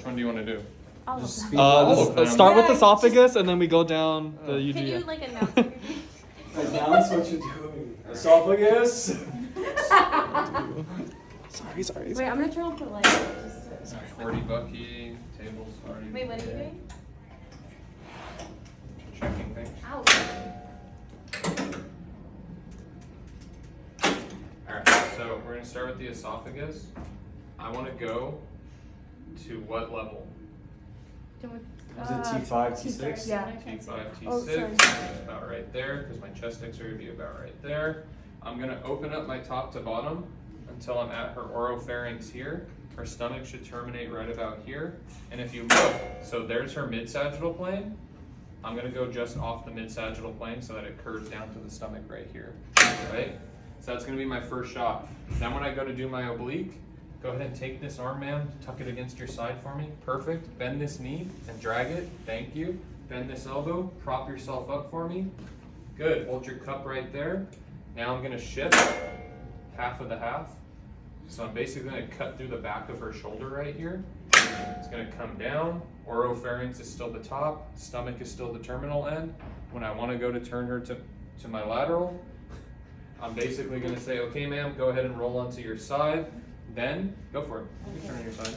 Which one do you want to do? All of Just them. speak fast. them. Start with Yeah, esophagus and then we go down the Can you UGI. like announce it? Announce what you're doing. Esophagus. Sorry. Wait, I'm gonna turn off the light. Just Alright, 40 Bucky, tables already. Wait, what are you doing? Checking things. Ow. Alright, so we're going to start with the esophagus. I want to go to what level? Is it T5, T6? Yeah. T5, T6. Oh, sorry. It's about right there because my chest X-ray would be about right there. I'm going to open up my top to bottom until I'm at her oropharynx here. Her stomach should terminate right about here. And if you look, so there's her mid-sagittal plane. I'm going to go just off the mid-sagittal plane so that it curves down to the stomach right here, right? So that's going to be my first shot. Then when I go to do my oblique, go ahead and take this arm, ma'am, tuck it against your side for me. Perfect. Bend this knee and drag it. Thank you. Bend this elbow. Prop yourself up for me. Good. Hold your cup right there. Now I'm going to shift half of the half. So I'm basically going to cut through the back of her shoulder right here. It's going to come down. Oropharynx is still the top. Stomach is still the terminal end. When I want to go to turn her to my lateral, I'm basically going to say, okay, ma'am, go ahead and roll onto your side. Then, go for it. You can turn on your side.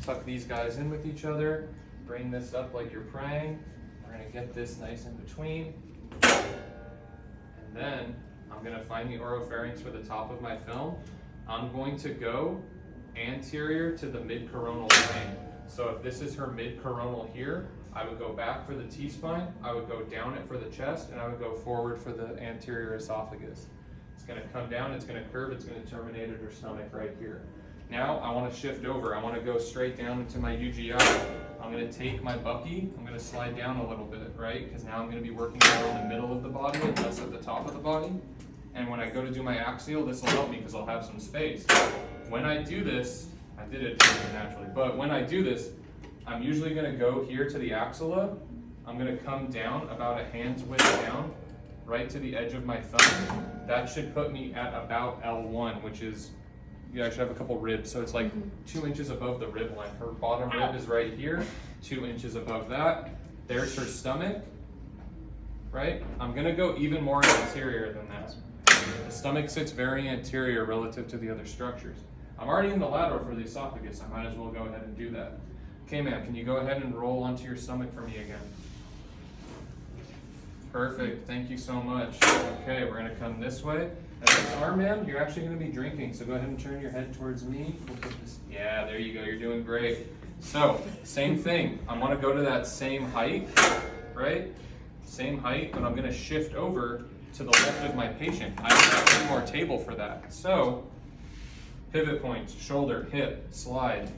Tuck these guys in with each other. Bring this up like you're praying. We're going to get this nice in between. And then, I'm going to find the oropharynx for the top of my film. I'm going to go anterior to the mid-coronal plane. So if this is her mid-coronal here, I would go back for the T-spine, I would go down it for the chest, and I would go forward for the anterior esophagus. It's going to come down, it's going to curve, it's going to terminate at her stomach right here. Now I want to shift over. I want to go straight down into my UGI. I'm going to take my Bucky, I'm going to slide down a little bit, right? Because now I'm going to be working more in the middle of the body and less at the top of the body. And when I go to do my axial, this will help me because I'll have some space. When I do this, I did it naturally, but when I do this, I'm usually going to go here to the axilla. I'm going to come down about a hand's width down, right to the edge of my thumb. That should put me at about L1, which is, you actually have a couple ribs, so it's like 2 inches above the rib line. Her bottom rib is right here, 2 inches above that. There's her stomach, right? I'm going to go even more anterior than that. The stomach sits very anterior relative to the other structures. I'm already in the lateral for the esophagus. I might as well go ahead and do that. Okay, ma'am, can you go ahead and roll onto your stomach for me again? Perfect, thank you so much. Okay, we're gonna come this way. And this arm, ma'am, you're actually gonna be drinking, so go ahead and turn your head towards me. We'll put this, yeah, there you go, you're doing great. So, same thing, I wanna go to that same height, right? Same height, but I'm gonna shift over to the left of my patient. I don't have any more table for that. So, pivot points, shoulder, hip, slide.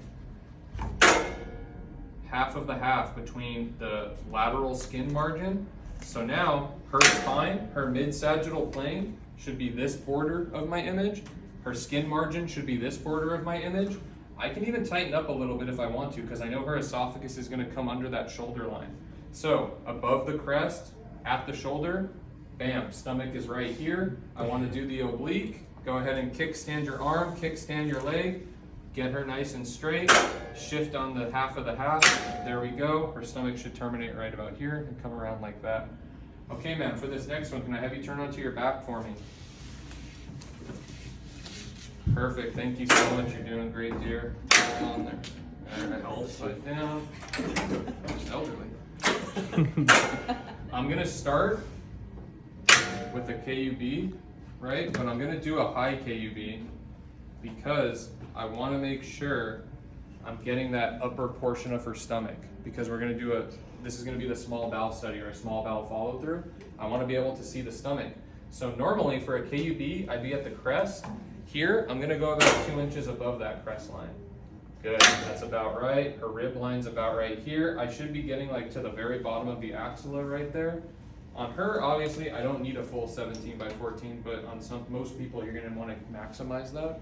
Half of the half between the lateral skin margin. So now, her spine, her mid-sagittal plane should be this border of my image. Her skin margin should be this border of my image. I can even tighten up a little bit if I want to because I know her esophagus is going to come under that shoulder line. So, above the crest, at the shoulder, bam, stomach is right here. I want to do the oblique. Go ahead and kickstand your arm, kickstand your leg. Get her nice and straight. Shift on the half of the half. There we go. Her stomach should terminate right about here and come around like that. Okay, ma'am, for this next one, can I have you turn onto your back for me? Perfect. Thank you so much. You're doing great, dear. Hold on there. All right, hold it down. Just elderly. I'm going to start with a KUB, right? But I'm going to do a high KUB because I want to make sure I'm getting that upper portion of her stomach because we're going to do this is going to be the small bowel study or a small bowel follow through. I want to be able to see the stomach. So normally for a KUB, I'd be at the crest. Here, I'm going to go about 2 inches above that crest line. Good, that's about right. Her rib line's about right here. I should be getting like to the very bottom of the axilla right there. On her, obviously, I don't need a full 17 by 14, but on most people, you're going to want to maximize that.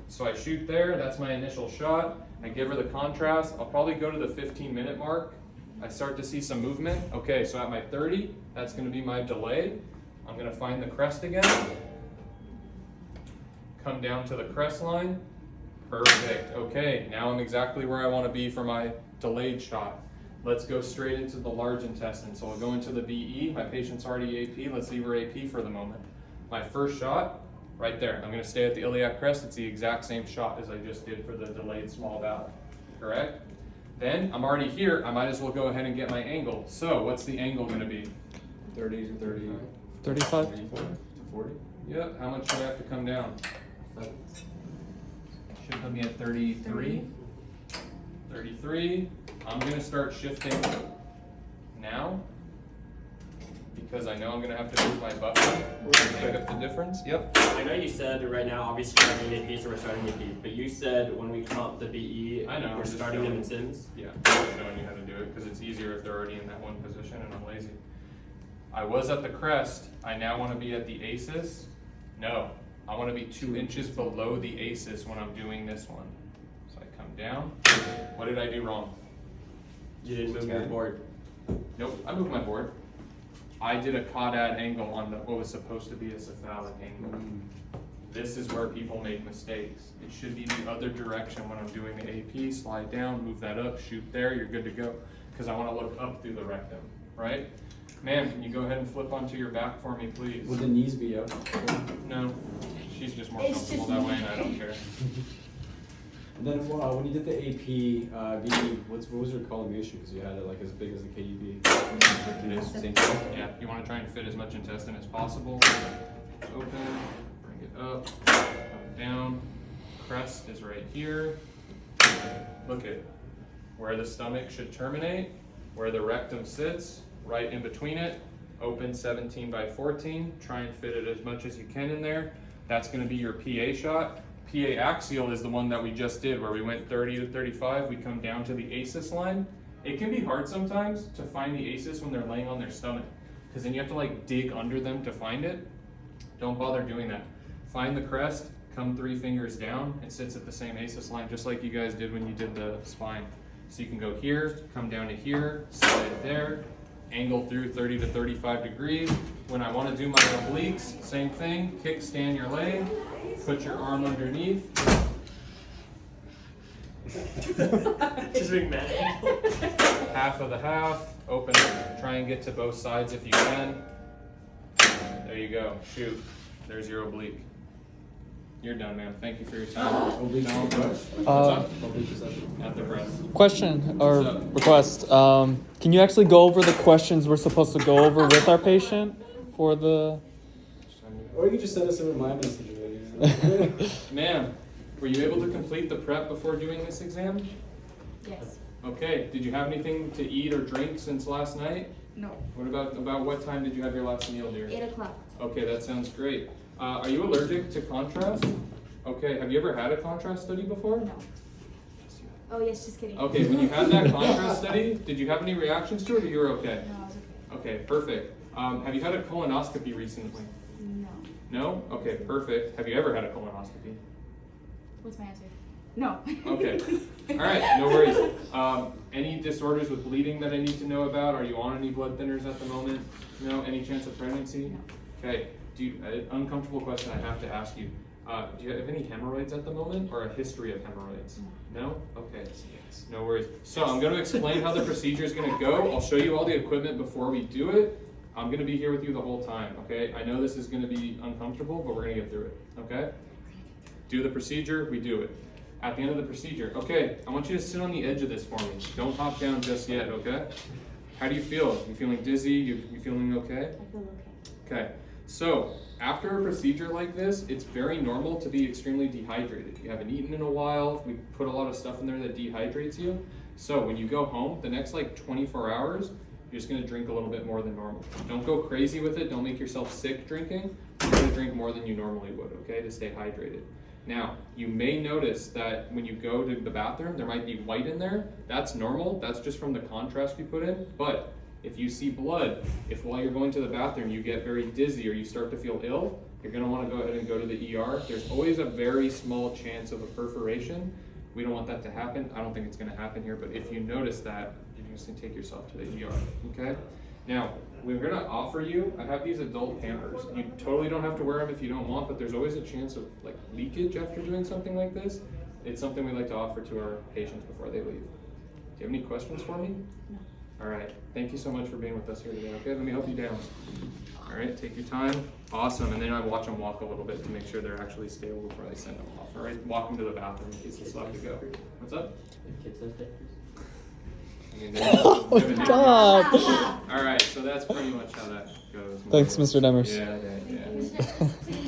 So I shoot there, that's my initial shot. I give her the contrast. I'll probably go to the 15-minute mark. I start to see some movement. Okay, so at my 30, that's gonna be my delay. I'm gonna find the crest again. Come down to the crest line. Perfect. Okay, now I'm exactly where I want to be for my delayed shot. Let's go straight into the large intestine. So I'll go into the BE. My patient's already AP. Let's leave her AP for the moment. My first shot, right there. I'm going to stay at the iliac crest. It's the exact same shot as I just did for the delayed small bowel. Correct? Then I'm already here. I might as well go ahead and get my angle. So what's the angle going to be? 30 to 30. 35? 34 to 40. Yep. How much should I have to come down? Should put me at 33. 33. I'm going to start shifting now because I know I'm going to have to move my buffer to make up the difference. Yep. I know you said right now, obviously starting AP, so we're starting AP, but you said when we comp the BE, I know, I'm we're just starting them showing. in Sims. Yeah, I'm showing you how to do it because it's easier if they're already in that one position and I'm lazy. I was at the crest. I now want to be at the ACES. No, I want to be 2 inches below the ACES when I'm doing this one. So I come down. What did I do wrong? You didn't move your board. Nope, I moved my board. I did a caudad angle on the, what was supposed to be a cephalic angle. This is where people make mistakes. It should be the other direction when I'm doing the AP. Slide down, move that up, shoot there, you're good to go. Because I want to look up through the rectum, right? Ma'am, can you go ahead and flip onto your back for me, please? Would the knees be up? No, she's just more It's comfortable just that way and I don't care. And then when you did the AP, BE, what was your column issue? Because you had it like as big as the KUB. It is. Same thing. Yeah, you want to try and fit as much intestine as possible. Open, bring it up, come down. Crest is right here. Look at where the stomach should terminate, where the rectum sits, right in between it. Open 17 by 14. Try and fit it as much as you can in there. That's going to be your PA shot. PA axial is the one that we just did where we went 30 to 35. We come down to the ACES line. It can be hard sometimes to find the ACES when they're laying on their stomach because then you have to like dig under them to find it. Don't bother doing that. Find the crest, come 3 fingers down. It sits at the same ACES line just like you guys did when you did the spine. So you can go here, come down to here, slide there, angle through 30 to 35 degrees. When I want to do my obliques, same thing, kickstand your leg, put your arm underneath. Just being mad. Half of the half, open it, try and get to both sides if you can. There you go, shoot, there's your oblique. You're done, man. Thank you for your time. Oblique No, brush? what's up? Oblique session. At the breast. Question or What's up? request. Can you actually go over the questions we're supposed to go over with our patient for the... Or you could just send us a reminder message. Ma'am, were you able to complete the prep before doing this exam? Yes. Okay, did you have anything to eat or drink since last night? No. What about what time did you have your last meal, dear? 8 o'clock. Okay, that sounds great. Are you allergic to contrast? Okay, have you ever had a contrast study before? No. Oh yes, just kidding. Okay, when you had that contrast study, did you have any reactions to it or you were okay? No, I was okay. Okay, perfect. Have you had a colonoscopy recently? No. No? Okay, perfect. Have you ever had a colonoscopy? What's my answer? No. Okay. All right, no worries. Any disorders with bleeding that I need to know about? Are you on any blood thinners at the moment? No? Any chance of pregnancy? No. Okay. Uncomfortable question I have to ask you. Do you have any hemorrhoids at the moment or a history of hemorrhoids? No? Okay. No worries. So I'm going to explain how the procedure is going to go. I'll show you all the equipment before we do it. I'm going to be here with you the whole time, okay? I know this is going to be uncomfortable, but we're going to get through it, okay? Do the procedure, we do it. At the end of the procedure, okay, I want you to sit on the edge of this for me. Don't hop down just yet, okay? How do you feel? You feeling dizzy? You feeling okay? I feel okay. Okay, so after a procedure like this, it's very normal to be extremely dehydrated. You haven't eaten in a while. We put a lot of stuff in there that dehydrates you. So when you go home, the next like 24 hours, you're just gonna drink a little bit more than normal. Don't go crazy with it. Don't make yourself sick drinking. You're gonna drink more than you normally would, okay, to stay hydrated. Now, you may notice that when you go to the bathroom, there might be white in there. That's normal. That's just from the contrast we put in. But if you see blood, if while you're going to the bathroom you get very dizzy or you start to feel ill, you're going to want to go ahead and go to the ER. There's always a very small chance of a perforation. We don't want that to happen. I don't think it's going to happen here, but if you notice that, you're just going to take yourself to the ER, okay? Now, we're going to offer you, I have these adult Pampers. You totally don't have to wear them if you don't want, but there's always a chance of like leakage after doing something like this. it's something we like to offer to our patients before they leave. Do you have any questions for me? No. All right. Thank you so much for being with us here today. Okay, let me help you down. All right, take your time. Awesome. And then I watch them walk a little bit to make sure they're actually stable before I send them off. All right, walk them to the bathroom in case they still have to go. What's up? Kids have diapers. I mean, Oh God. All right, so that's pretty much how that goes. Thanks, Mr. Demers. Yeah.